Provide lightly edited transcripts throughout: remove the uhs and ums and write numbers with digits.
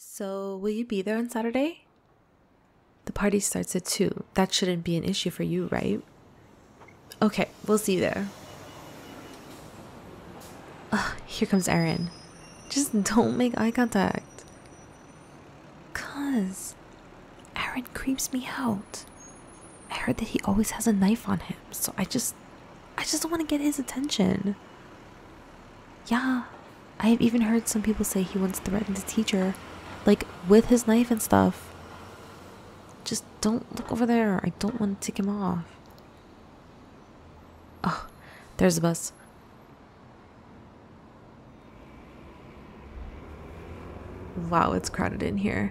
So, will you be there on Saturday? The party starts at 2. That shouldn't be an issue for you, right? Okay, we'll see you there. Ugh, here comes Aaron. Just don't make eye contact. Cuz Aaron creeps me out. I heard that he always has a knife on him, so I just don't want to get his attention. Yeah, I have even heard some people say he once threatened a teacher, like with his knife and stuff. Just don't look over there. I don't want to tick him off. Oh, there's a bus. Wow, it's crowded in here.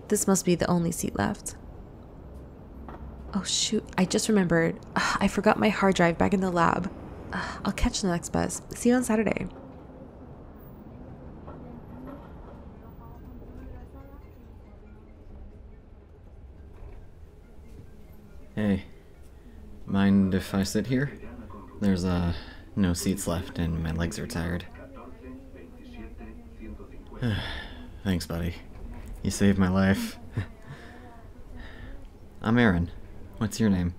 This must be the only seat left. Oh shoot, I just remembered. I forgot my hard drive back in the lab. I'll catch the next bus. See you on Saturday. Hey, mind if I sit here? There's no seats left and my legs are tired. Thanks, buddy. You saved my life. I'm Aaron. What's your name?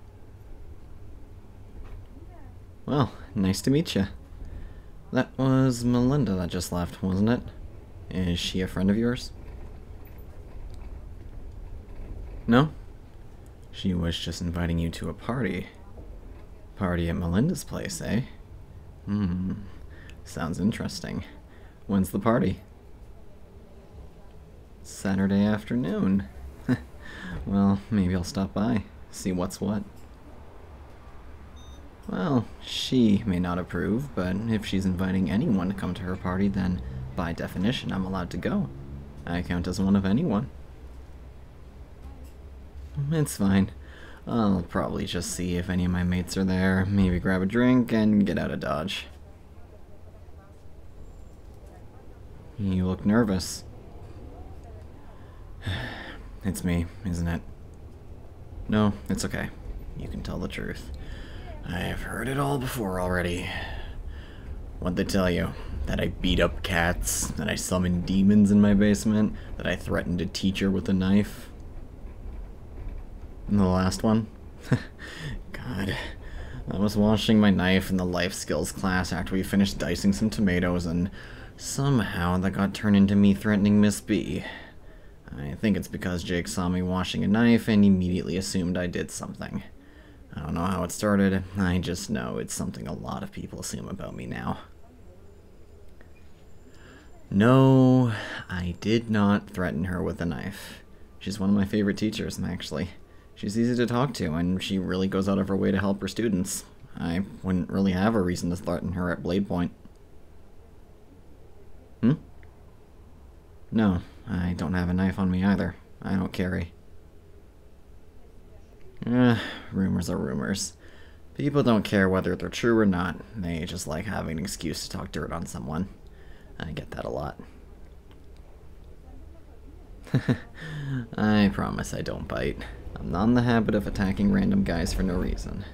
Well, nice to meet you. That was Melinda that just left, wasn't it? Is she a friend of yours? No? She was just inviting you to a party. Party at Melinda's place, eh? Sounds interesting. When's the party? Saturday afternoon. Well, maybe I'll stop by, see what's what. Well, she may not approve, but if she's inviting anyone to come to her party, then by definition I'm allowed to go. I count as one of anyone. It's fine. I'll probably just see if any of my mates are there, maybe grab a drink, and get out of Dodge. You look nervous. It's me, isn't it? No, it's okay. You can tell the truth. I've heard it all before already. What'd they tell you? That I beat up cats? That I summoned demons in my basement? That I threatened a teacher with a knife? And the last one? God. I was washing my knife in the life skills class after we finished dicing some tomatoes, and somehow that got turned into me threatening Miss B. I think it's because Jake saw me washing a knife and immediately assumed I did something. I don't know how it started, I just know it's something a lot of people assume about me now. No, I did not threaten her with a knife. She's one of my favorite teachers, actually. She's easy to talk to, and she really goes out of her way to help her students. I wouldn't really have a reason to threaten her at blade point. No, I don't have a knife on me either. I don't carry. Rumors are rumors. People don't care whether they're true or not. They just like having an excuse to talk dirt on someone. I get that a lot. I promise I don't bite. I'm not in the habit of attacking random guys for no reason.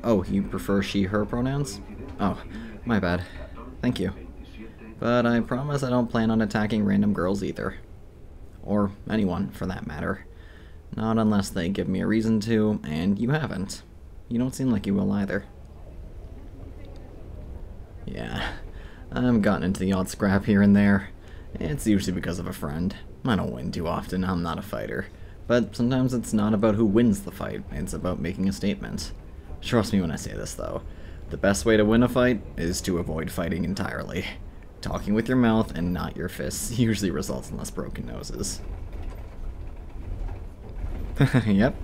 Oh, you prefer she/her pronouns? Oh, my bad. Thank you. But I promise I don't plan on attacking random girls either. Or anyone, for that matter. Not unless they give me a reason to, and you haven't. You don't seem like you will either. Yeah, I've gotten into the odd scrap here and there. It's usually because of a friend. I don't win too often, I'm not a fighter. But sometimes it's not about who wins the fight, it's about making a statement. Trust me when I say this, though. The best way to win a fight is to avoid fighting entirely. Talking with your mouth and not your fists usually results in less broken noses. Yep.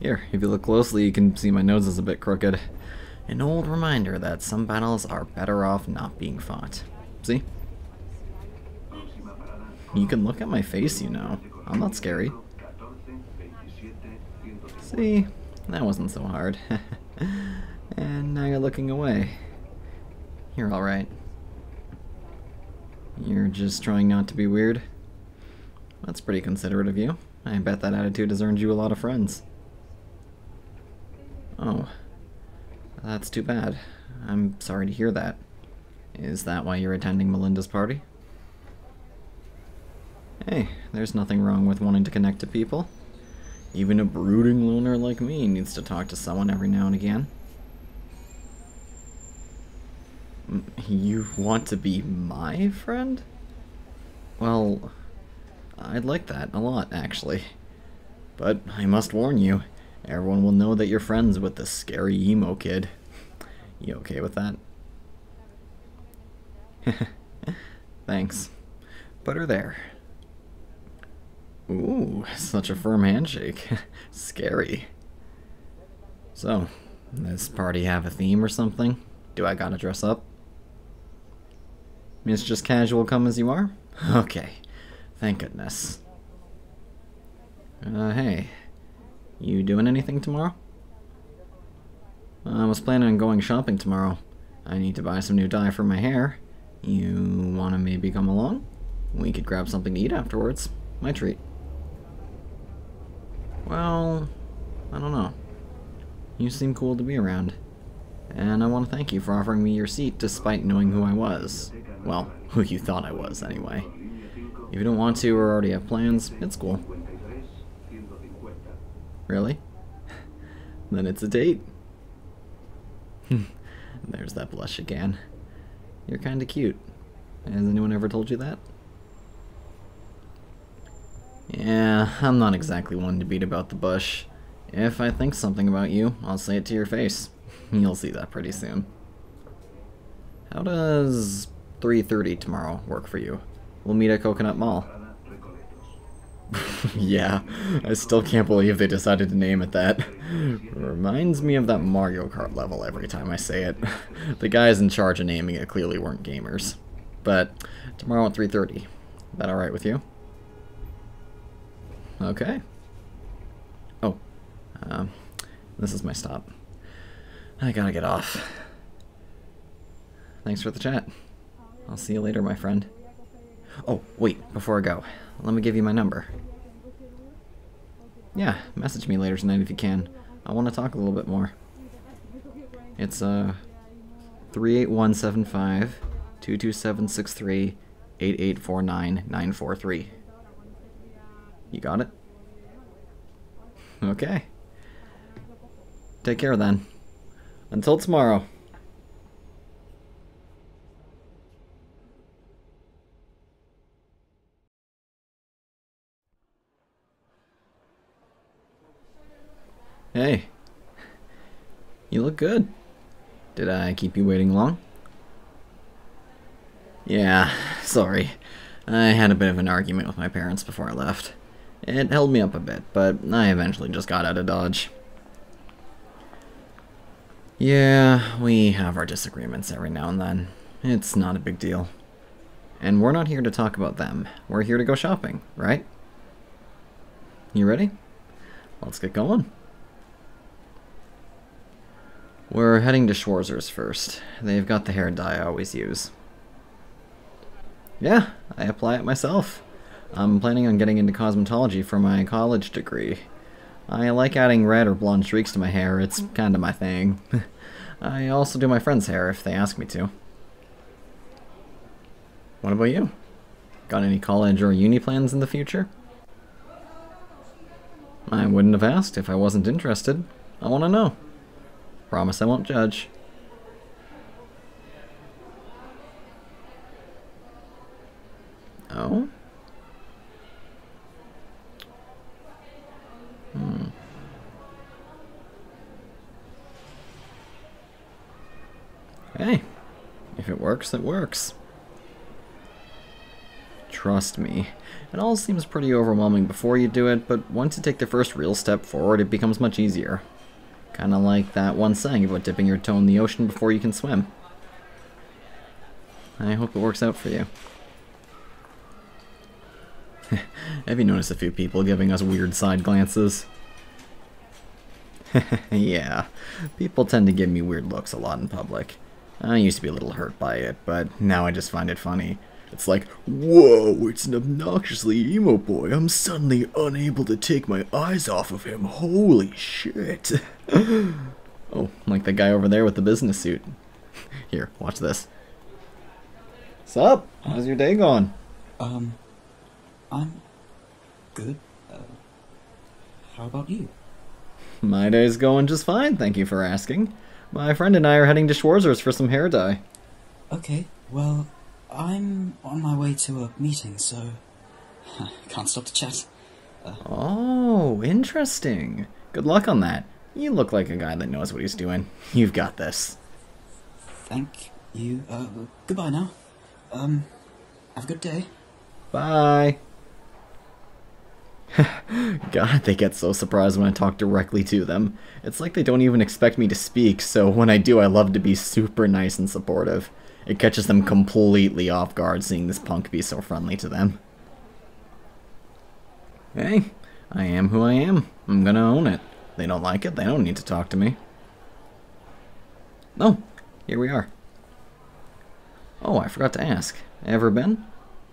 Here, if you look closely, you can see my nose is a bit crooked. An old reminder that some battles are better off not being fought. See? You can look at my face, you know. I'm not scary. See? That wasn't so hard. And now you're looking away. You're alright. You're just trying not to be weird? That's pretty considerate of you. I bet that attitude has earned you a lot of friends. Oh. That's too bad. I'm sorry to hear that. Is that why you're attending Melinda's party? Hey, there's nothing wrong with wanting to connect to people. Even a brooding loner like me needs to talk to someone every now and again. You want to be my friend? Well, I'd like that a lot, actually. But I must warn you, everyone will know that you're friends with this scary emo kid. You okay with that? Thanks. Put her there. Ooh, such a firm handshake. Scary. So, this party have a theme or something? Do I gotta dress up? It's just casual come as you are? Okay. Thank goodness. Hey. You doing anything tomorrow? I was planning on going shopping tomorrow. I need to buy some new dye for my hair. You wanna maybe come along? We could grab something to eat afterwards. My treat. Well, I don't know. You seem cool to be around. And I want to thank you for offering me your seat despite knowing who I was. Well, who you thought I was, anyway. If you don't want to or already have plans, it's cool. Really? Then it's a date. There's that blush again. You're kinda cute. Has anyone ever told you that? Yeah, I'm not exactly one to beat about the bush. If I think something about you, I'll say it to your face. You'll see that pretty soon. How does 3:30 tomorrow work for you? We'll meet at Coconut Mall. Yeah, I still can't believe they decided to name it that. Reminds me of that Mario Kart level every time I say it. The guys in charge of naming it clearly weren't gamers. But tomorrow at 3:30. That alright with you? Okay. Oh, this is my stop. I gotta get off. Thanks for the chat. I'll see you later, my friend. Oh, wait, before I go, let me give you my number. Yeah, message me later tonight if you can. I want to talk a little bit more. It's 38175 22763 8849 943. You got it? Okay. Take care then. Until tomorrow. Hey. You look good. Did I keep you waiting long? Yeah, sorry. I had a bit of an argument with my parents before I left. It held me up a bit, but I eventually just got out of Dodge. Yeah, we have our disagreements every now and then. It's not a big deal. And we're not here to talk about them. We're here to go shopping, right? You ready? Let's get going. We're heading to Schwarzer's first. They've got the hair dye I always use. Yeah, I apply it myself. I'm planning on getting into cosmetology for my college degree. I like adding red or blonde streaks to my hair, it's kinda my thing. I also do my friends' hair if they ask me to. What about you? Got any college or uni plans in the future? I wouldn't have asked if I wasn't interested. I want to know. Promise I won't judge. Oh? Hey, if it works, it works. Trust me, it all seems pretty overwhelming before you do it, but once you take the first real step forward, it becomes much easier. Kinda like that one saying about dipping your toe in the ocean before you can swim. I hope it works out for you. Have you noticed a few people giving us weird side glances? Yeah, people tend to give me weird looks a lot in public. I used to be a little hurt by it, but now I just find it funny. It's like, whoa, it's an obnoxiously emo boy. I'm suddenly unable to take my eyes off of him. Holy shit. Oh, like the guy over there with the business suit. Here, watch this. Sup? How's your day going? I'm good. How about you? My day's going just fine, thank you for asking. My friend and I are heading to Schwarzer's for some hair dye. Okay, well, I'm on my way to a meeting, so can't stop to chat. Oh, interesting. Good luck on that. You look like a guy that knows what he's doing. You've got this. Thank you. Goodbye now. Have a good day. Bye. God, they get so surprised when I talk directly to them. It's like they don't even expect me to speak, so when I do, I love to be super nice and supportive. It catches them completely off guard seeing this punk be so friendly to them. Hey, I am who I am. I'm gonna own it. They don't like it, they don't need to talk to me. Oh, here we are. Oh, I forgot to ask. Ever been?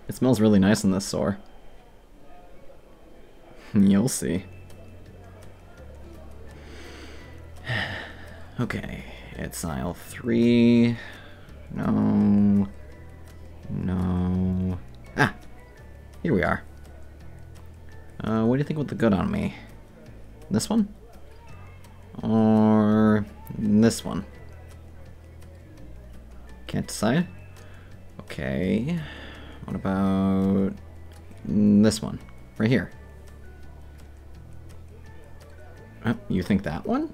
It smells really nice in this store. You'll see. Okay, it's aisle 3. No. No. Ah! Here we are. What do you think would look good on me? This one? Or this one? Can't decide? Okay. What about this one? Right here. You think that one?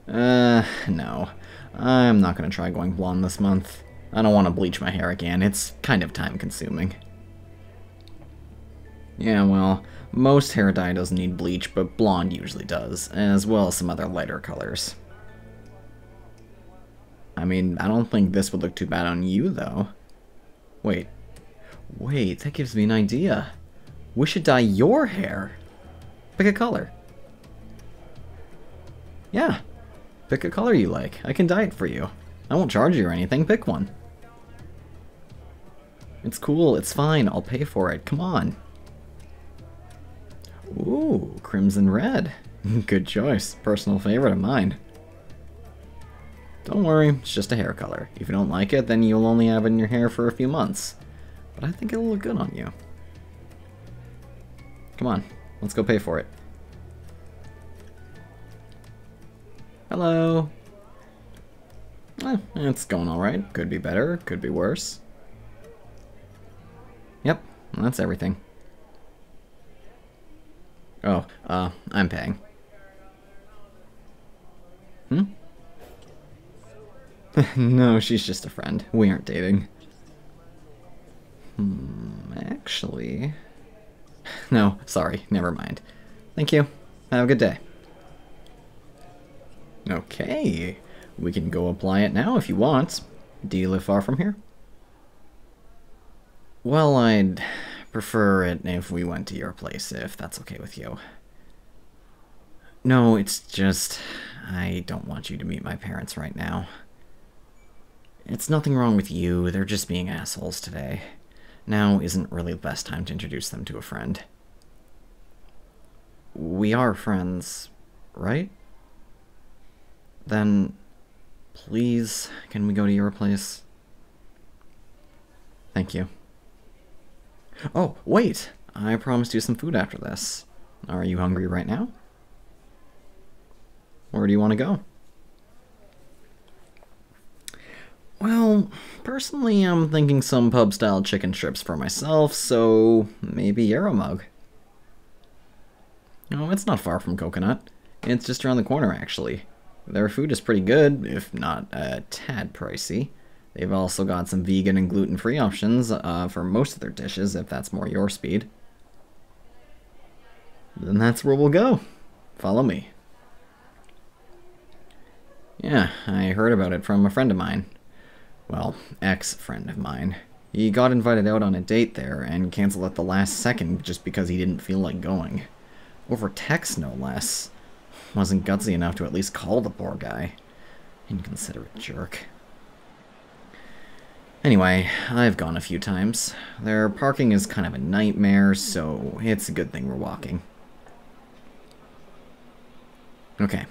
No. I'm not gonna try going blonde this month. I don't want to bleach my hair again. It's kind of time consuming. Yeah, well, most hair dye doesn't need bleach, but blonde usually does, as well as some other lighter colors. I mean, I don't think this would look too bad on you, though. Wait, that gives me an idea. We should dye your hair. Pick a color. Yeah, pick a color you like. I can dye it for you. I won't charge you or anything. Pick one. It's cool. It's fine. I'll pay for it. Come on. Ooh, crimson red. Good choice. Personal favorite of mine. Don't worry. It's just a hair color. If you don't like it, then you'll only have it in your hair for a few months. But I think it'll look good on you. Come on. Let's go pay for it. Hello. It's going alright. Could be better, could be worse. Yep, that's everything. Oh, I'm paying. No, she's just a friend. We aren't dating. Actually... No, sorry, never mind. Thank you. Have a good day. Okay, we can go apply it now if you want. Do you live far from here? Well, I'd prefer it if we went to your place, if that's okay with you. No, it's just... I don't want you to meet my parents right now. It's nothing wrong with you, they're just being assholes today. Now isn't really the best time to introduce them to a friend. We are friends, right? Then, please, can we go to your place? Thank you. Oh, wait! I promised you some food after this. Are you hungry right now? Where do you want to go? Well, personally, I'm thinking some pub-style chicken strips for myself, so maybe Yarrow Mug. No, it's not far from Coconut. It's just around the corner, actually. Their food is pretty good, if not a tad pricey. They've also got some vegan and gluten-free options for most of their dishes, if that's more your speed. Then that's where we'll go. Follow me. Yeah, I heard about it from a friend of mine. Well, ex-friend of mine. He got invited out on a date there and canceled at the last second just because he didn't feel like going. Over text, no less. Wasn't gutsy enough to at least call the poor guy. Inconsiderate jerk. Anyway, I've gone a few times. Their parking is kind of a nightmare, so it's a good thing we're walking. Okay,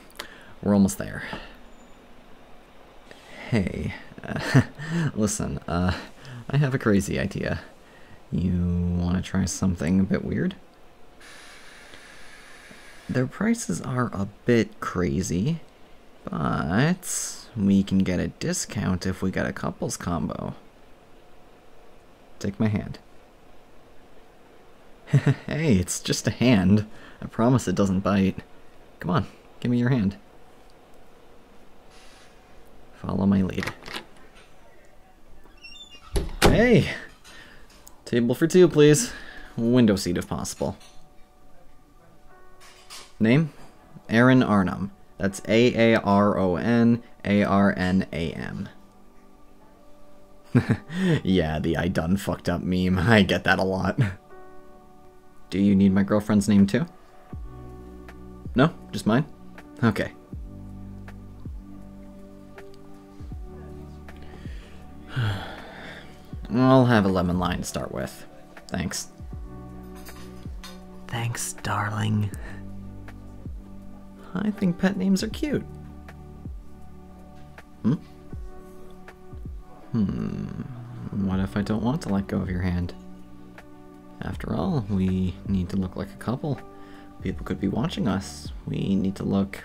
we're almost there. Hey, listen, I have a crazy idea. You want to want to try something a bit weird? Their prices are a bit crazy, but we can get a discount if we get a couples combo. Take my hand. Hey, it's just a hand. I promise it doesn't bite. Come on, give me your hand. Follow my lead. Hey! Table for two, please. Window seat if possible. Name? Aaron Arnam. That's Aaronarnam. Yeah, the I done fucked up meme. I get that a lot. Do you need my girlfriend's name too? No? Just mine? Okay. I'll have a lemon lime to start with. Thanks. Thanks, darling. I think pet names are cute. What if I don't want to let go of your hand? After all, we need to look like a couple. People could be watching us. We need to look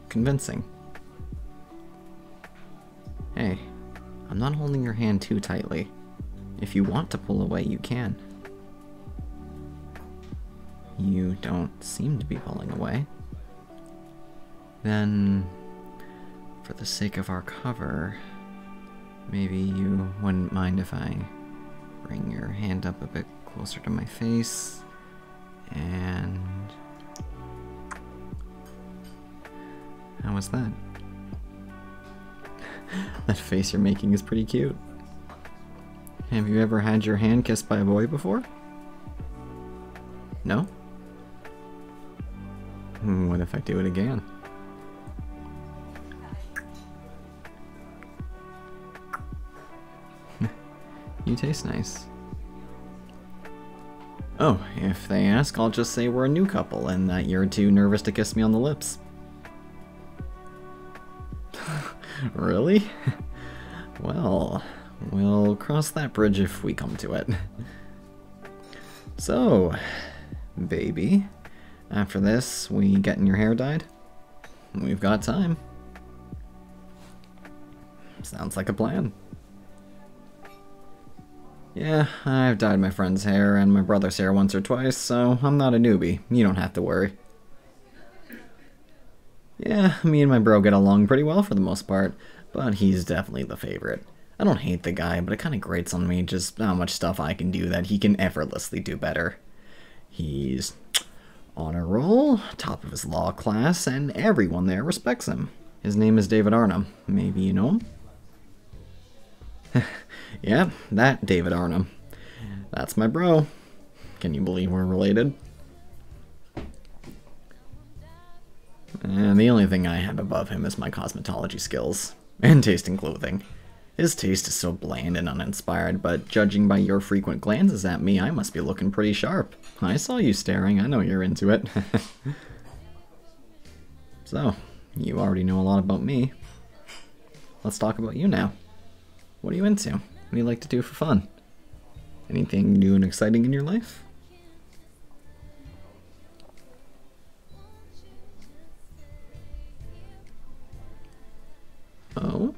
convincing. Hey, I'm not holding your hand too tightly. If you want to pull away, you can. You don't seem to be pulling away. Then, for the sake of our cover, maybe you wouldn't mind if I bring your hand up a bit closer to my face, and... How was that? That face you're making is pretty cute. Have you ever had your hand kissed by a boy before? No? What if I do it again? You taste nice. Oh, if they ask, I'll just say we're a new couple and that you're too nervous to kiss me on the lips. Really? Well, we'll cross that bridge if we come to it. So, baby, after this, we getting your hair dyed? We've got time. Sounds like a plan. Yeah, I've dyed my friend's hair and my brother's hair once or twice, so I'm not a newbie. You don't have to worry. Yeah, me and my bro get along pretty well for the most part, but he's definitely the favorite. I don't hate the guy, but it kind of grates on me just how much stuff I can do that he can effortlessly do better. He's on a roll, top of his law class, and everyone there respects him. His name is David Arnam. Maybe you know him? Yeah, that David Arnam. That's my bro. Can you believe we're related? And the only thing I have above him is my cosmetology skills. And taste in clothing. His taste is so bland and uninspired, but judging by your frequent glances at me, I must be looking pretty sharp. I saw you staring, I know you're into it. So, you already know a lot about me. Let's talk about you now. What are you into? What do you like to do for fun? Anything new and exciting in your life? Oh?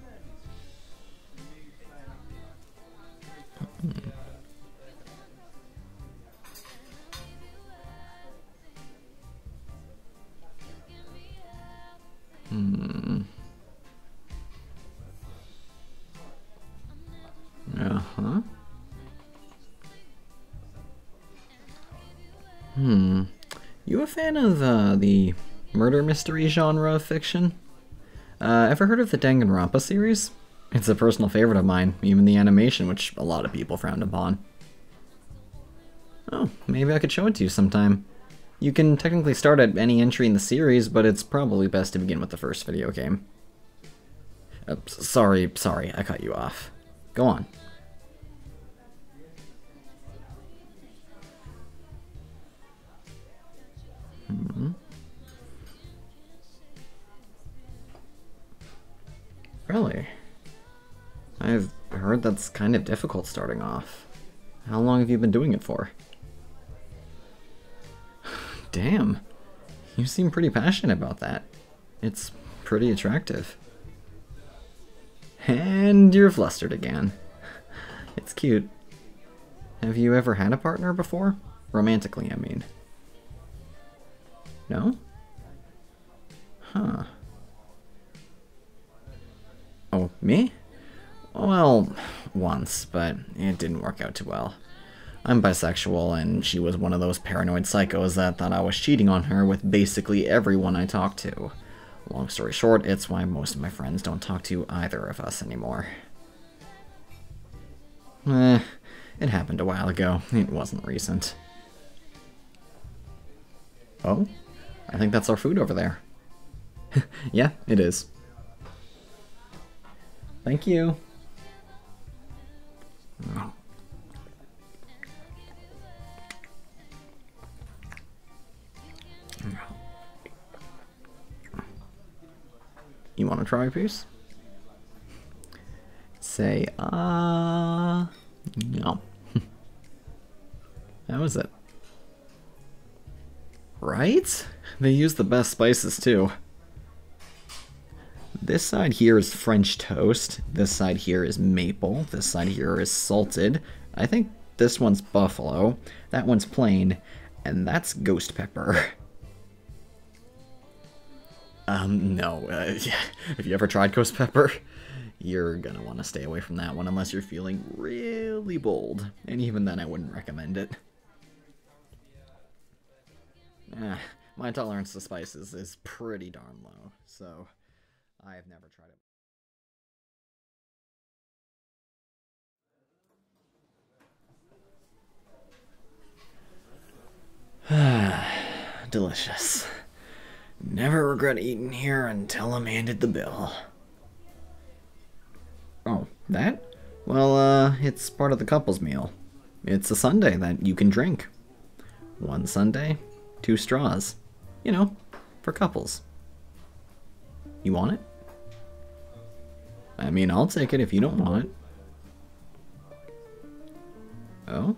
Uh-huh. You a fan of the murder mystery genre of fiction? Ever heard of the Danganronpa series? It's a personal favorite of mine, even the animation, which a lot of people frowned upon. Oh, maybe I could show it to you sometime. You can technically start at any entry in the series, but it's probably best to begin with the first video game. Sorry, I cut you off. Go on. Really? I've heard that's kind of difficult starting off. How long have you been doing it for? Damn. You seem pretty passionate about that. It's pretty attractive. And you're flustered again. It's cute. Have you ever had a partner before? Romantically, I mean. No? Huh. Oh, me? Well, once, but it didn't work out too well. I'm bisexual, and she was one of those paranoid psychos that thought I was cheating on her with basically everyone I talked to. Long story short, it's why most of my friends don't talk to either of us anymore. It happened a while ago. It wasn't recent. Oh? I think that's our food over there. Yeah, it is. Thank you. You want to try a piece? Say, no. How is it? Right? They use the best spices too. This side here is French toast. This side here is maple. This side here is salted. I think this one's buffalo. That one's plain. And that's ghost pepper. No. If you ever tried ghost pepper, you're gonna want to stay away from that one unless you're feeling really bold. And even then, I wouldn't recommend it. My tolerance to spices is pretty darn low, so I have never tried it. Delicious. Never regret eating here until I'm handed the bill. Oh, that? Well, it's part of the couple's meal. It's a sundae that you can drink. One sundae, 2 straws. You know, for couples. You want it? I mean, I'll take it if you don't want it. Oh?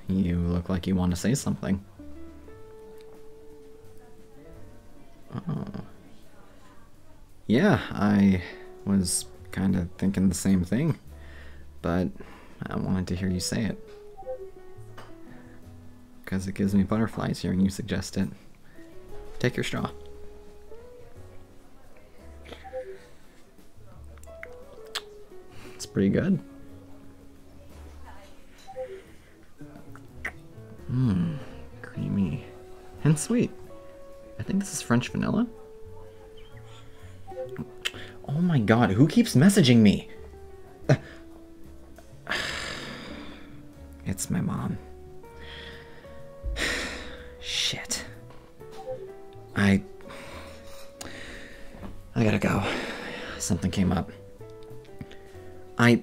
You look like you want to say something. Oh. Yeah, I was kind of thinking the same thing, but I wanted to hear you say it. Because it gives me butterflies hearing you suggest it. Take your straw. It's pretty good. Creamy and sweet. I think this is French vanilla. Oh my god, who keeps messaging me? It's my mom. Shit. I gotta go. Something came up. I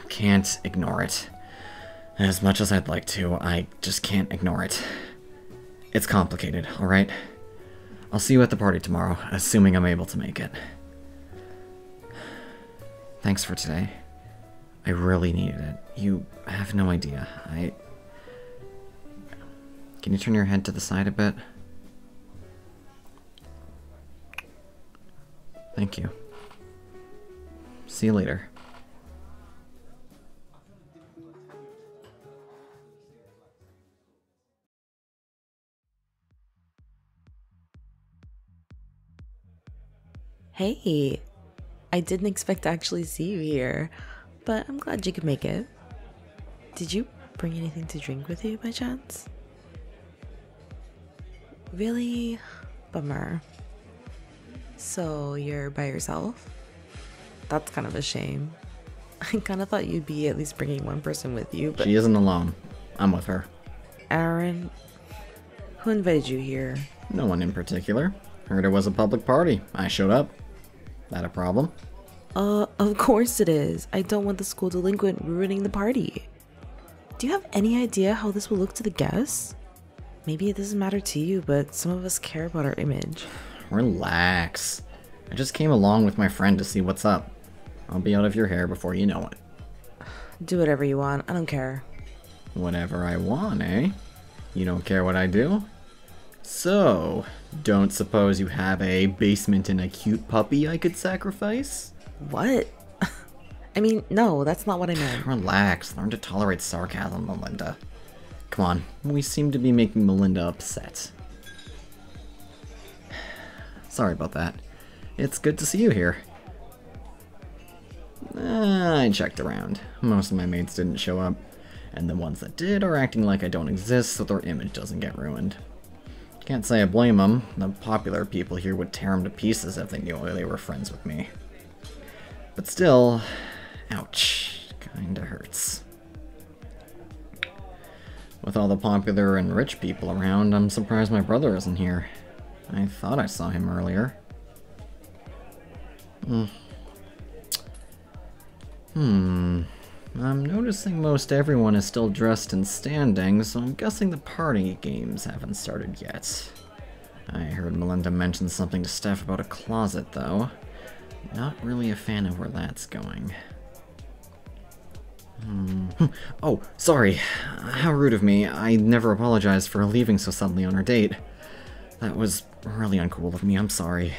can't ignore it. As much as I'd like to, I just can't ignore it. It's complicated, alright? I'll see you at the party tomorrow, assuming I'm able to make it. Thanks for today. I really needed it. You have no idea. Can you turn your head to the side a bit? Thank you. See you later. Hey, I didn't expect to actually see you here, but I'm glad you could make it. Did you bring anything to drink with you by chance? Really? Bummer. So you're by yourself? That's kind of a shame. I kind of thought you'd be at least bringing one person with you, but... She isn't alone. I'm with her. Aaron, who invited you here? No one in particular. Heard it was a public party. I showed up. That a problem? Of course it is. I don't want the school delinquent ruining the party. Do you have any idea how this will look to the guests? Maybe it doesn't matter to you, but some of us care about our image. Relax. I just came along with my friend to see what's up. I'll be out of your hair before you know it. Do whatever you want. I don't care. Whatever I want, eh? You don't care what I do? So, don't suppose you have a basement and a cute puppy I could sacrifice? What? I mean, no, that's not what I meant. Relax, learn to tolerate sarcasm, Melinda. Come on, we seem to be making Melinda upset. Sorry about that. It's good to see you here. I checked around. Most of my mates didn't show up, and the ones that did are acting like I don't exist so their image doesn't get ruined. Can't say I blame them. The popular people here would tear them to pieces if they knew they were friends with me. But still, ouch, kinda hurts. With all the popular and rich people around, I'm surprised my brother isn't here. I thought I saw him earlier. I'm noticing most everyone is still dressed and standing, so I'm guessing the party games haven't started yet. I heard Melinda mention something to Steph about a closet, though. Not really a fan of where that's going. Oh, sorry. How rude of me. I never apologized for leaving so suddenly on our date. That was really uncool of me, I'm sorry.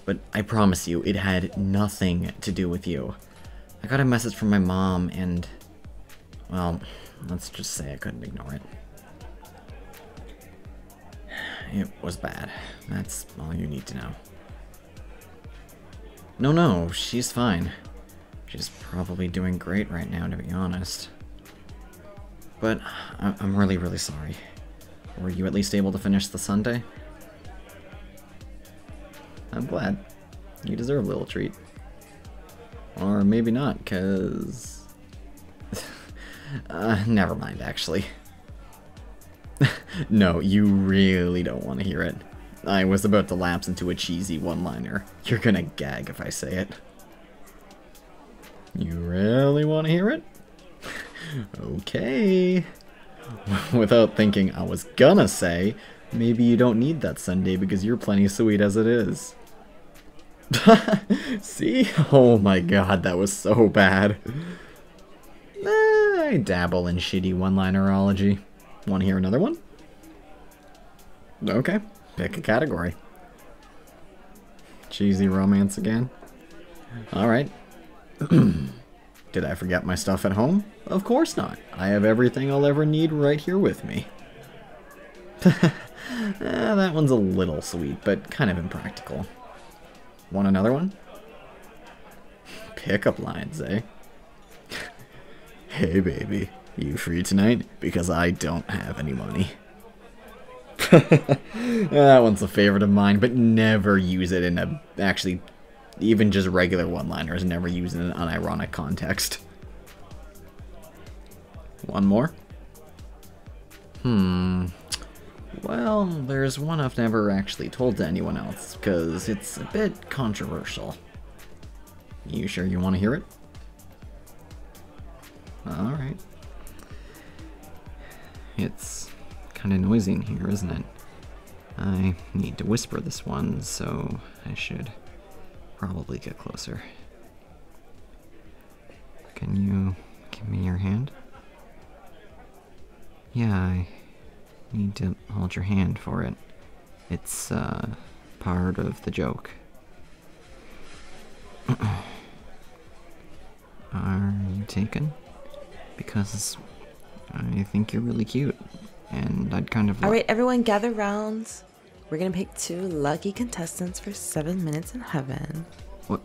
But I promise you, it had nothing to do with you. I got a message from my mom and, well, let's just say I couldn't ignore it. It was bad. That's all you need to know. No, she's fine. She's probably doing great right now, to be honest. But I'm really, really sorry. Were you at least able to finish the sundae? I'm glad. You deserve a little treat. Or maybe not, cause... never mind, actually. No, you really don't want to hear it. I was about to lapse into a cheesy one-liner. You're gonna gag if I say it. You really want to hear it? Okay. Without thinking, I was gonna say, maybe you don't need that sundae because you're plenty sweet as it is. See? Oh my god, that was so bad. I dabble in shitty one-linerology. Want to hear another one? Okay, pick a category. Cheesy romance again? Alright. Did I forget my stuff at home? Of course not. I have everything I'll ever need right here with me. That one's a little sweet, but kind of impractical. Want another one? Pickup lines, eh? Hey baby, you free tonight? Because I don't have any money. That one's a favorite of mine, but never use it in a... Actually, even just regular one-liners, never use it in an unironic context. One more? Well, there's one I've never actually told to anyone else, because it's a bit controversial. You sure you want to hear it? Alright. It's kind of noisy in here, isn't it? I need to whisper this one, so I should probably get closer. Can you give me your hand? Yeah, I need to hold your hand for it. It's, part of the joke. Are you taken? Because I think you're really cute, and I'd kind of... Alright, everyone gather round. We're gonna pick 2 lucky contestants for 7 minutes in heaven. What?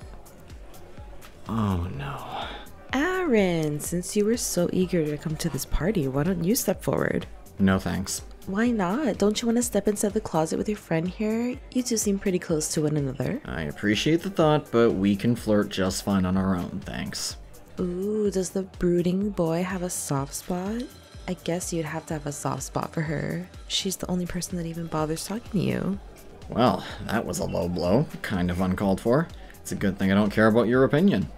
Oh no. Aaron, since you were so eager to come to this party, why don't you step forward? No thanks. Why not? Don't you want to step inside the closet with your friend here? You two seem pretty close to one another. I appreciate the thought, but we can flirt just fine on our own, thanks. Ooh, does the brooding boy have a soft spot? I guess you'd have to have a soft spot for her. She's the only person that even bothers talking to you. Well, that was a low blow. Kind of uncalled for. It's a good thing I don't care about your opinion.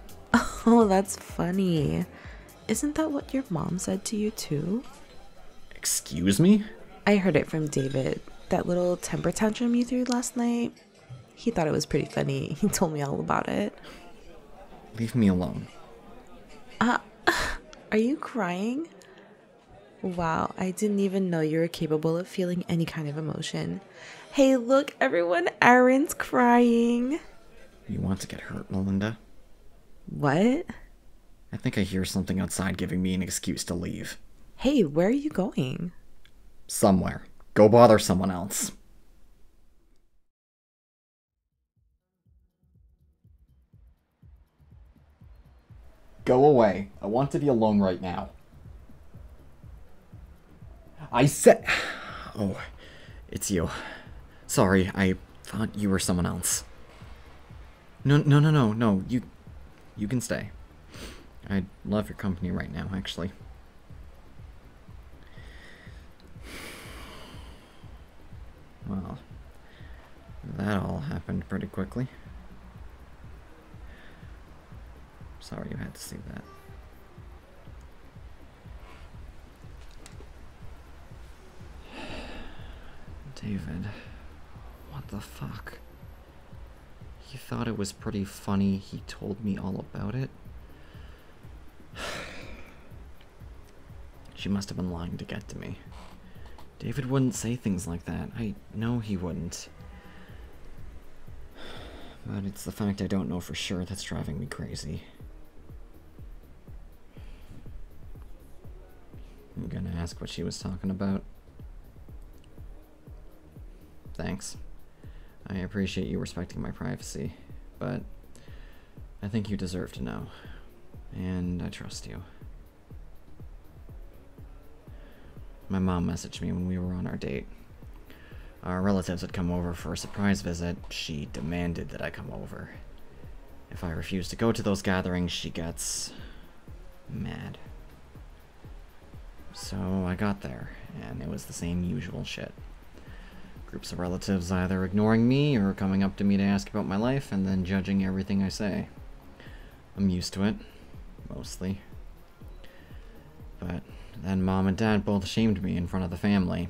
Oh, that's funny. Isn't that what your mom said to you too? Excuse me? I heard it from David. That little temper tantrum you threw last night. He thought it was pretty funny. He told me all about it. Leave me alone. Are you crying? Wow, I didn't even know you were capable of feeling any kind of emotion. Hey, look, everyone, Aaron's crying. You want to get hurt, Melinda? What? I think I hear something outside giving me an excuse to leave. Hey, where are you going? Somewhere. Go bother someone else. Go away. I want to be alone right now. I said... Oh, it's you. Sorry, I thought you were someone else. No. You can stay. I'd love your company right now, actually. Well, that all happened pretty quickly. Sorry you had to see that. David, what the fuck? He thought it was pretty funny he told me all about it. She must have been lying to get to me. David wouldn't say things like that. I know he wouldn't. But it's the fact I don't know for sure that's driving me crazy. I'm gonna ask what she was talking about. Thanks. I appreciate you respecting my privacy, but I think you deserve to know, and I trust you. My mom messaged me when we were on our date. Our relatives had come over for a surprise visit. She demanded that I come over. If I refuse to go to those gatherings, she gets mad. So I got there, and it was the same usual shit. Groups of relatives either ignoring me or coming up to me to ask about my life and then judging everything I say. I'm used to it, mostly. But then Mom and Dad both shamed me in front of the family.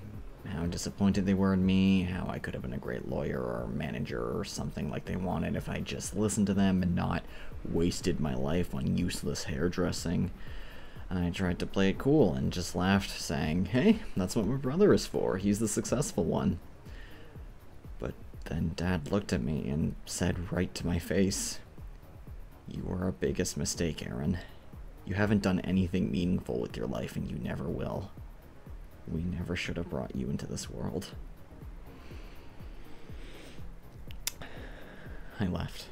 How disappointed they were in me, how I could have been a great lawyer or manager or something like they wanted if I just listened to them and not wasted my life on useless hairdressing. I tried to play it cool and just laughed, saying, hey, that's what my brother is for, he's the successful one. But then Dad looked at me and said right to my face, you are our biggest mistake, Aaron. You haven't done anything meaningful with your life and you never will. We never should have brought you into this world. I left,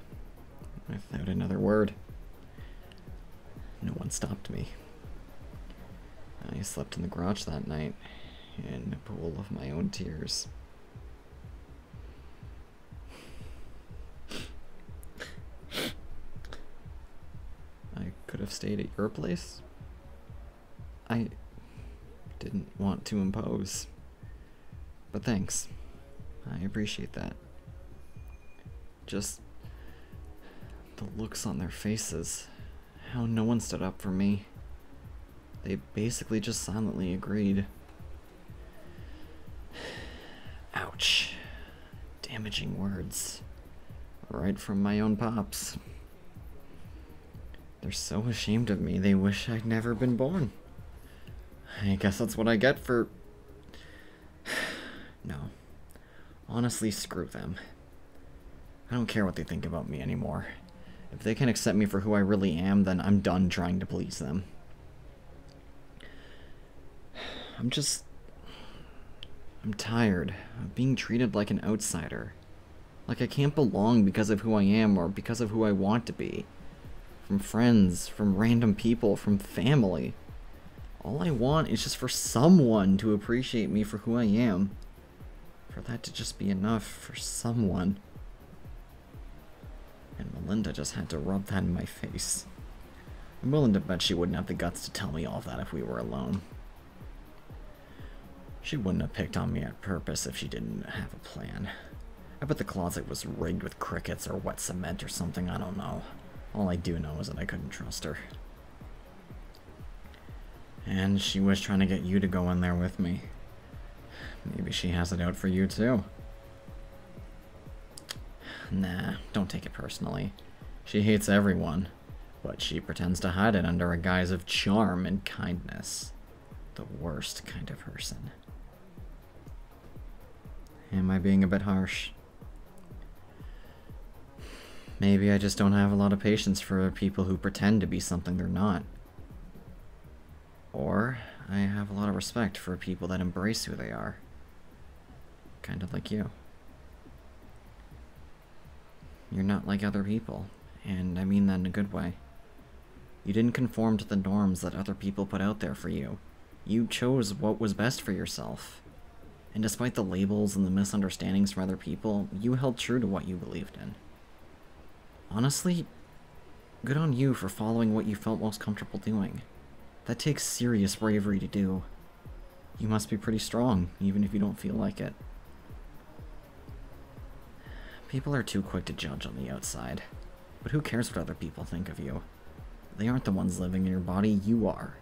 without another word. No one stopped me. I slept in the garage that night, in a pool of my own tears. I could have stayed at your place. I didn't want to impose. But thanks. I appreciate that. Just the looks on their faces. How no one stood up for me. They basically just silently agreed. Ouch. Damaging words. Right from my own pops. They're so ashamed of me, they wish I'd never been born. I guess that's what I get for... No. Honestly, screw them. I don't care what they think about me anymore. If they can accept me for who I really am, then I'm done trying to please them. I'm tired of being treated like an outsider. Like I can't belong because of who I am or because of who I want to be. From friends, from random people, from family. All I want is just for someone to appreciate me for who I am. For that to just be enough for someone. And Melinda just had to rub that in my face. I'm willing to bet she wouldn't have the guts to tell me all of that if we were alone. She wouldn't have picked on me on purpose if she didn't have a plan. I bet the closet was rigged with crickets or wet cement or something, I don't know. All I do know is that I couldn't trust her. And she was trying to get you to go in there with me. Maybe she has it out for you too. Nah, don't take it personally. She hates everyone, but she pretends to hide it under a guise of charm and kindness. the worst kind of person. Am I being a bit harsh? Maybe I just don't have a lot of patience for people who pretend to be something they're not. Or I have a lot of respect for people that embrace who they are. Kind of like you. You're not like other people, and I mean that in a good way. You didn't conform to the norms that other people put out there for you. You chose what was best for yourself. And despite the labels and the misunderstandings from other people, you held true to what you believed in. Honestly, good on you for following what you felt most comfortable doing. That takes serious bravery to do. You must be pretty strong, even if you don't feel like it. People are too quick to judge on the outside, but who cares what other people think of you? They aren't the ones living in your body, you are.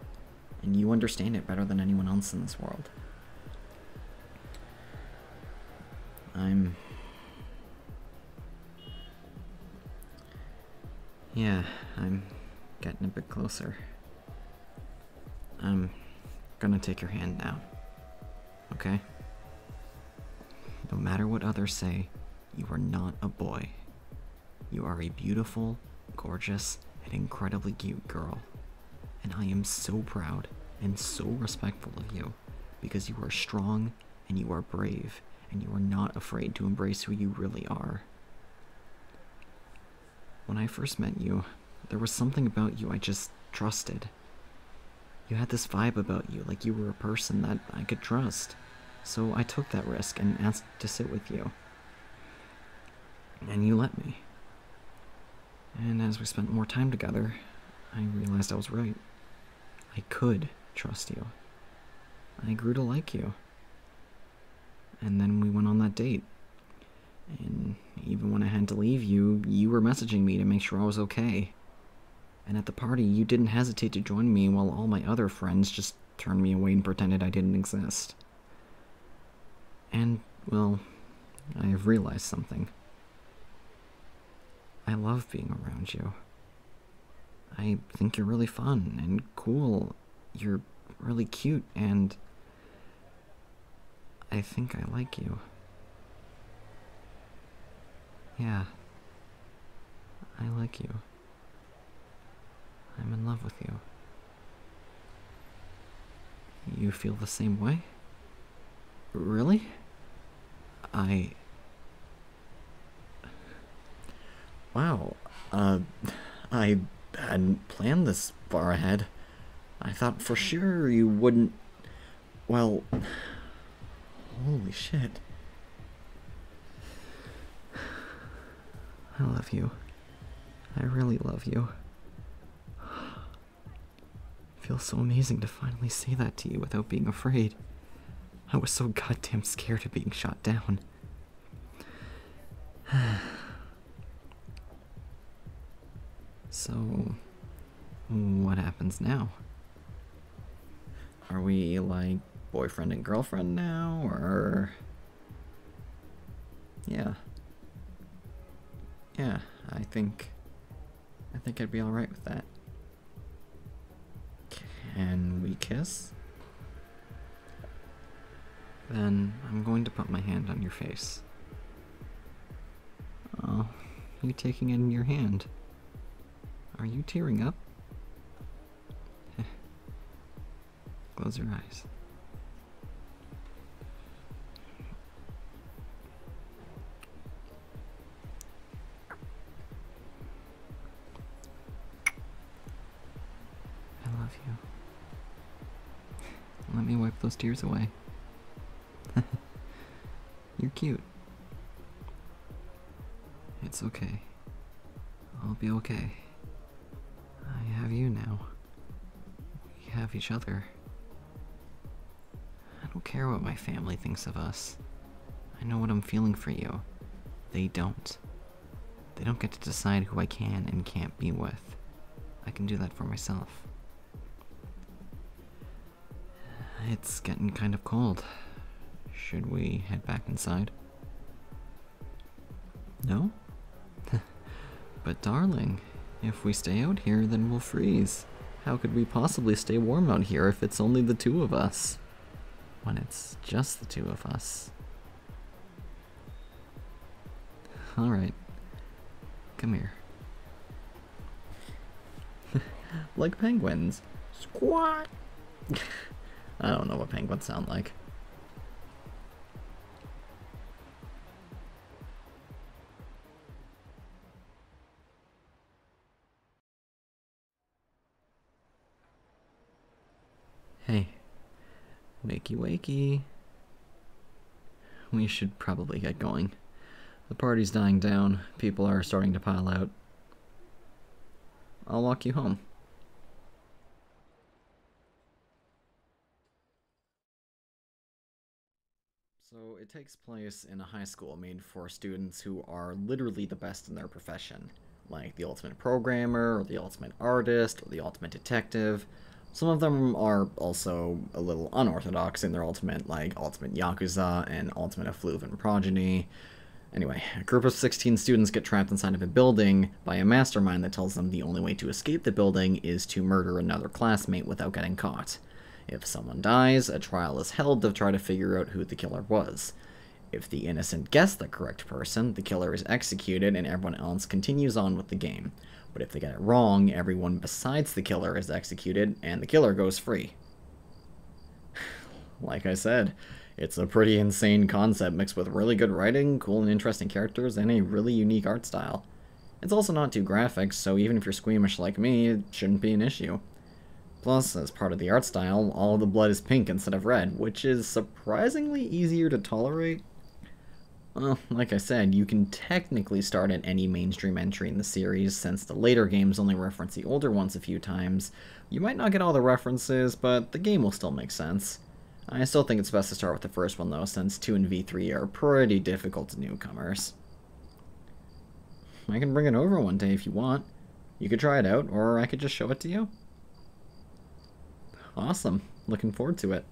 And you understand it better than anyone else in this world. Yeah, I'm getting a bit closer. I'm gonna take your hand now. Okay? No matter what others say, you are not a boy. You are a beautiful, gorgeous, and incredibly cute girl. And I am so proud and so respectful of you because you are strong and you are brave and you are not afraid to embrace who you really are. When I first met you, there was something about you I just trusted. You had this vibe about you, like you were a person that I could trust. So I took that risk and asked to sit with you. And you let me. And as we spent more time together, I realized I was right. I could trust you. I grew to like you. And then we went on that date. And even when I had to leave you, you were messaging me to make sure I was okay. And at the party, you didn't hesitate to join me while all my other friends just turned me away and pretended I didn't exist. And, well, I have realized something. I love being around you. I think you're really fun and cool. You're really cute, and I think I like you. Yeah, I like you. I'm in love with you. You feel the same way? Really? Wow, I hadn't planned this far ahead. I thought for sure you wouldn't... Well... Holy shit. I love you. I really love you. It feels so amazing to finally say that to you without being afraid. I was so goddamn scared of being shot down. So, what happens now? Are we like boyfriend and girlfriend now, or... Yeah. Yeah, I think I'd be alright with that. Can we kiss? Then I'm going to put my hand on your face. Oh, you're taking it in your hand. Are you tearing up? Close your eyes. I love you. Let me wipe those tears away. You're cute. It's okay. I'll be okay. I have you now. We have each other. I don't care what my family thinks of us. I know what I'm feeling for you. They don't. They don't get to decide who I can and can't be with. I can do that for myself. It's getting kind of cold. Should we head back inside? No? But darling, if we stay out here, then we'll freeze. How could we possibly stay warm out here if it's only the two of us? When it's just the two of us. Alright. Come here. Like penguins. Squat! I don't know what penguins sound like. Hey. Wakey wakey. We should probably get going. The party's dying down. People are starting to pile out. I'll walk you home. So it takes place in a high school made for students who are literally the best in their profession, like the ultimate programmer, or the ultimate artist, or the ultimate detective. Some of them are also a little unorthodox in their ultimate, like ultimate Yakuza and ultimate effluvian progeny. Anyway, a group of 16 students get trapped inside of a building by a mastermind that tells them the only way to escape the building is to murder another classmate without getting caught. If someone dies, a trial is held to try to figure out who the killer was. If the innocent guess the correct person, the killer is executed and everyone else continues on with the game. But if they get it wrong, everyone besides the killer is executed and the killer goes free. Like I said, it's a pretty insane concept mixed with really good writing, cool and interesting characters, and a really unique art style. It's also not too graphic, so even if you're squeamish like me, it shouldn't be an issue. Plus, as part of the art style, all the blood is pink instead of red, which is surprisingly easier to tolerate. Well, like I said, you can technically start at any mainstream entry in the series, since the later games only reference the older ones a few times. You might not get all the references, but the game will still make sense. I still think it's best to start with the first one though, since 2 and V3 are pretty difficult to newcomers. I can bring it over one day if you want. You could try it out, or I could just show it to you. Awesome. Looking forward to it.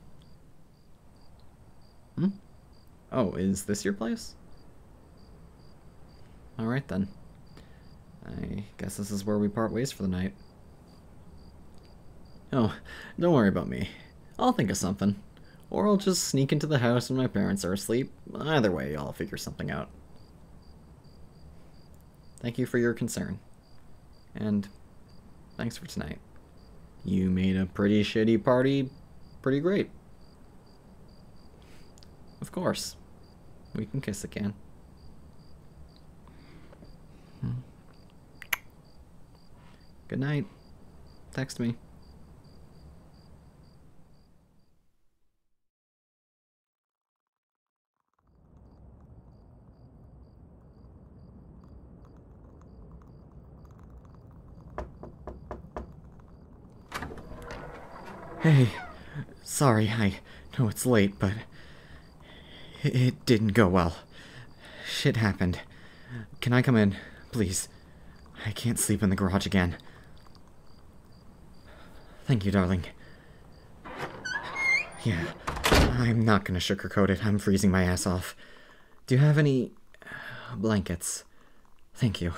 Oh, is this your place? Alright then. I guess this is where we part ways for the night. Oh, don't worry about me. I'll think of something. Or I'll just sneak into the house when my parents are asleep. Either way, I'll figure something out. Thank you for your concern. And thanks for tonight. You made a pretty shitty party pretty great. Of course. We can kiss again. Good night. Text me. Hey, sorry, I know it's late, but it didn't go well. Shit happened. Can I come in, please? I can't sleep in the garage again. Thank you, darling. Yeah, I'm not gonna sugarcoat it. I'm freezing my ass off. Do you have any blankets? Thank you.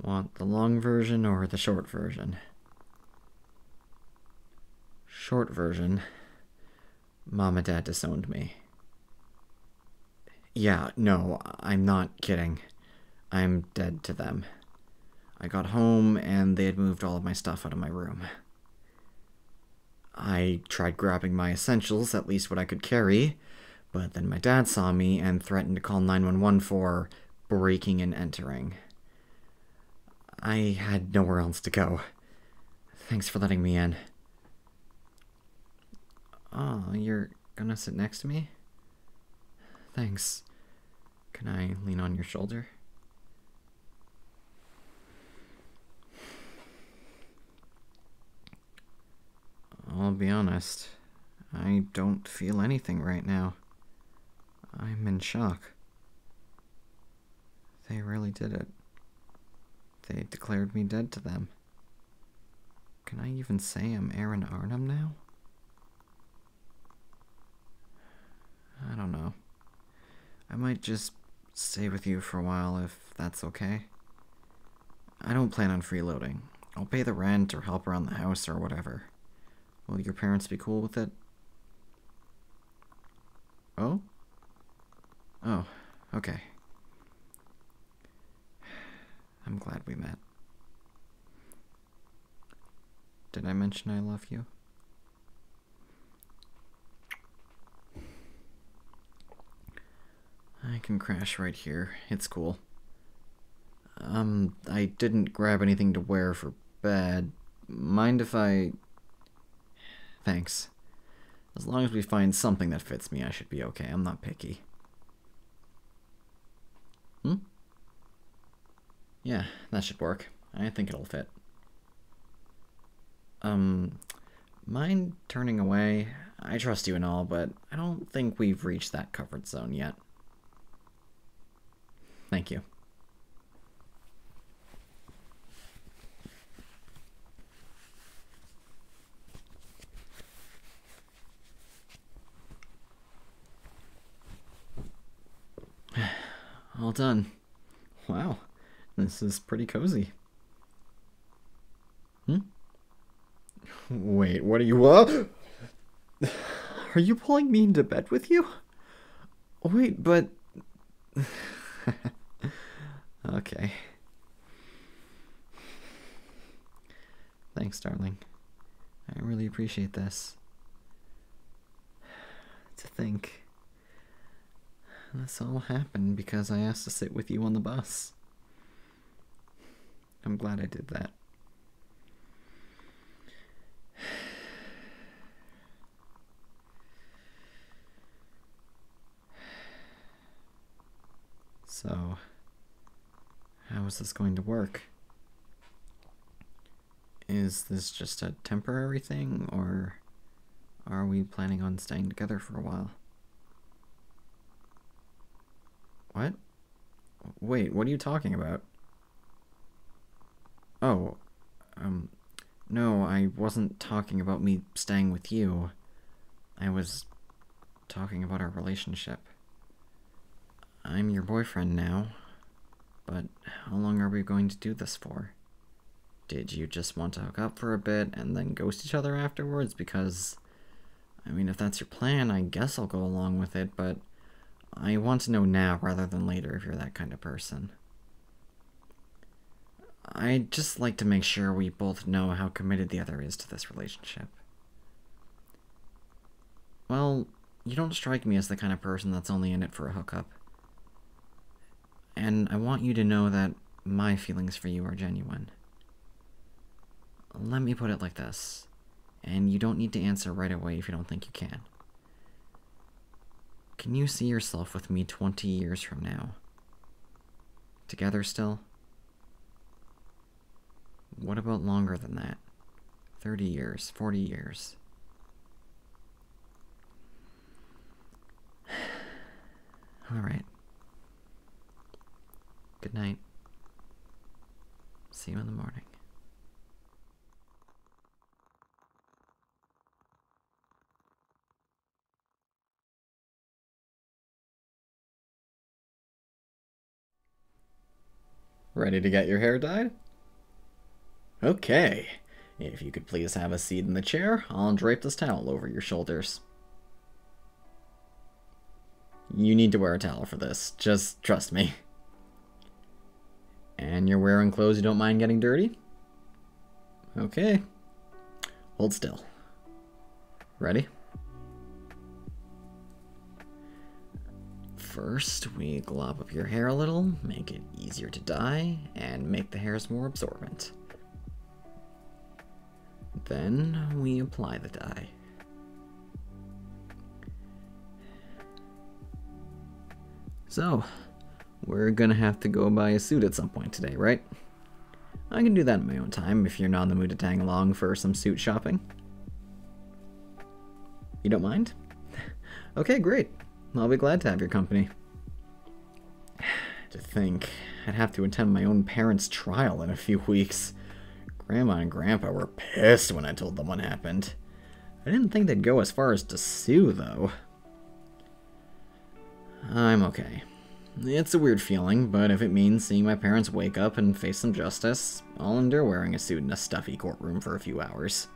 Want the long version or the short version? Short version. Mom and Dad disowned me. Yeah, no, I'm not kidding. I'm dead to them. I got home and they had moved all of my stuff out of my room. I tried grabbing my essentials, at least what I could carry, but then my dad saw me and threatened to call 911 for breaking and entering. I had nowhere else to go. Thanks for letting me in. Oh, you're gonna sit next to me? Thanks. Can I lean on your shoulder? I'll be honest. I don't feel anything right now. I'm in shock. They really did it. They declared me dead to them. Can I even say I'm Aaron Arnam now? I don't know. I might just stay with you for a while if that's okay. I don't plan on freeloading. I'll pay the rent or help around the house or whatever. Will your parents be cool with it? Oh? Oh, okay. I'm glad we met. Did I mention I love you? I can crash right here. It's cool. I didn't grab anything to wear for bed. Mind if I... Thanks. As long as we find something that fits me, I should be okay. I'm not picky. Yeah, that should work. I think it'll fit. Mind turning away? I trust you and all, but I don't think we've reached that comfort zone yet. Thank you. All done. Wow, this is pretty cozy. Wait, what are you, Are you pulling me into bed with you? Wait, but... Okay. Thanks, darling. I really appreciate this. To think... This all happened because I asked to sit with you on the bus. I'm glad I did that. So, how is this going to work? Is this just a temporary thing, or are we planning on staying together for a while? What? Wait, what are you talking about? Oh, no, I wasn't talking about me staying with you. I was talking about our relationship. I'm your boyfriend now, but how long are we going to do this for? Did you just want to hook up for a bit and then ghost each other afterwards? Because, I mean, if that's your plan, I guess I'll go along with it, but I want to know now rather than later if you're that kind of person. I'd just like to make sure we both know how committed the other is to this relationship. Well, you don't strike me as the kind of person that's only in it for a hookup. And I want you to know that my feelings for you are genuine. Let me put it like this, and you don't need to answer right away if you don't think you can. Can you see yourself with me 20 years from now? Together still? What about longer than that? 30 years, 40 years? Alright. Good night. See you in the morning. Ready to get your hair dyed? Okay. If you could please have a seat in the chair, I'll drape this towel over your shoulders. You need to wear a towel for this. Just trust me. And you're wearing clothes you don't mind getting dirty? Okay. Hold still. Ready? First, we glob up your hair a little, make it easier to dye, and make the hairs more absorbent. Then, we apply the dye. So, we're gonna have to go buy a suit at some point today, right? I can do that in my own time if you're not in the mood to tag along for some suit shopping. You don't mind? Okay, great. I'll be glad to have your company. To think, I'd have to attend my own parents' trial in a few weeks. Grandma and Grandpa were pissed when I told them what happened. I didn't think they'd go as far as to sue, though. I'm okay. It's a weird feeling, but if it means seeing my parents wake up and face some justice, I'll endure wearing a suit in a stuffy courtroom for a few hours.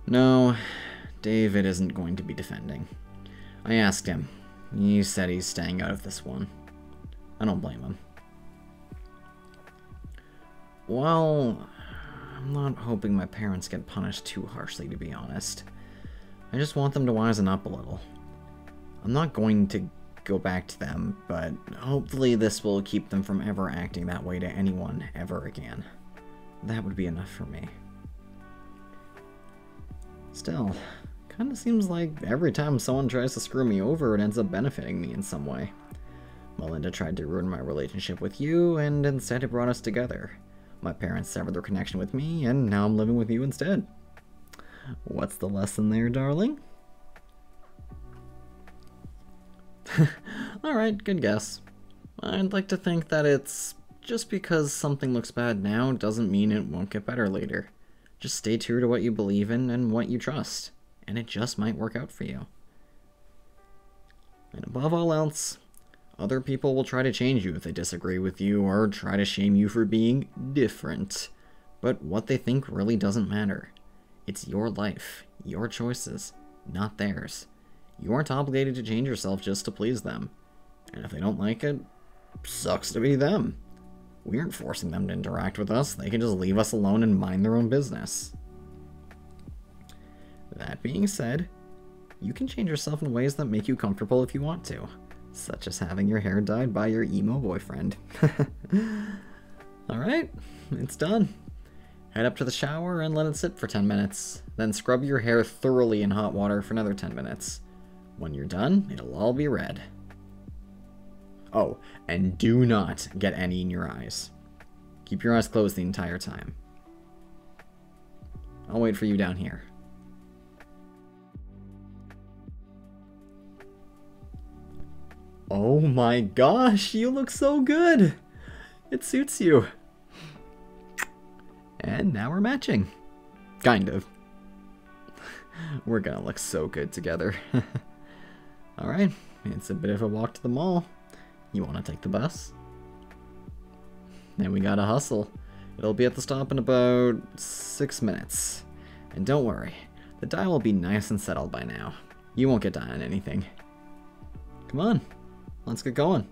No, David isn't going to be defending. I asked him. He said he's staying out of this one. I don't blame him. Well, I'm not hoping my parents get punished too harshly, to be honest. I just want them to wisen up a little. I'm not going to go back to them, but hopefully this will keep them from ever acting that way to anyone ever again. That would be enough for me. Still, kinda seems like every time someone tries to screw me over, it ends up benefiting me in some way. Melinda tried to ruin my relationship with you, and instead it brought us together. My parents severed their connection with me, and now I'm living with you instead. What's the lesson there, darling? Alright, good guess. I'd like to think that it's just because something looks bad now doesn't mean it won't get better later. Just stay true to what you believe in and what you trust, and it just might work out for you. And above all else, other people will try to change you if they disagree with you or try to shame you for being different. But what they think really doesn't matter. It's your life, your choices, not theirs. You aren't obligated to change yourself just to please them. And if they don't like it, sucks to be them. We aren't forcing them to interact with us. They can just leave us alone and mind their own business. That being said, you can change yourself in ways that make you comfortable if you want to, such as having your hair dyed by your emo boyfriend. Alright, it's done. Head up to the shower and let it sit for 10 minutes. Then scrub your hair thoroughly in hot water for another 10 minutes. When you're done, it'll all be red. Oh, and do not get any in your eyes. Keep your eyes closed the entire time. I'll wait for you down here. Oh my gosh, you look so good! It suits you. And now we're matching. Kind of. We're gonna look so good together. Alright, it's a bit of a walk to the mall. You wanna take the bus? Then we gotta hustle. It'll be at the stop in about 6 minutes. And don't worry, the dye will be nice and settled by now. You won't get dye on anything. Come on, let's get going.